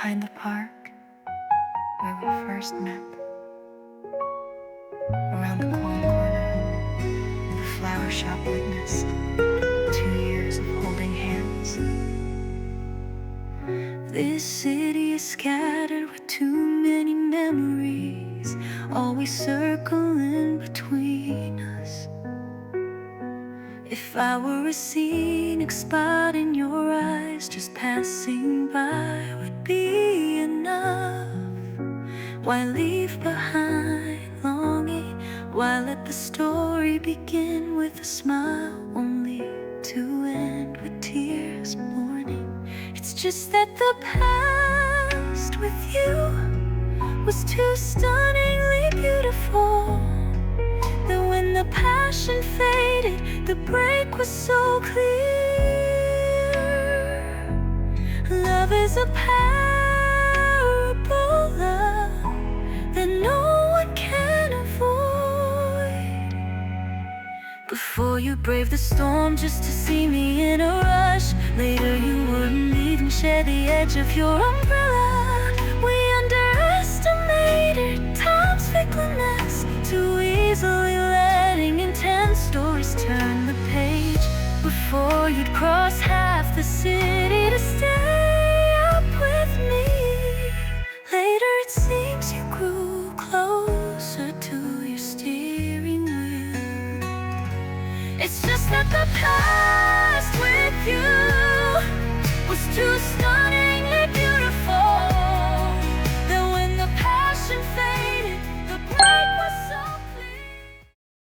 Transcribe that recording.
behind the park where we first met. Around the corner, the flower shop witnessed 2 years of holding hands. This city is scattered with too many memories, always circling between us. If I were a scenic spot in your eyes, just passing by would be enough. Why leave behind longing? Why let the story begin with a smile, only to end with tears mourning? It's just that the past with you was too stunningly beautiful, that when the passion faded, the break was so clear. Love is a parable that no one can avoid. Before you braved the storm just to see me in a rush, later you wouldn't even share the edge of your umbrella. We underestimated time's fickleness, too easily letting intense stories turn the page. Before you'd cross half the city to stay up with me, later it seems you grew closer to your steering wheel. It's just that the past with you was too stunning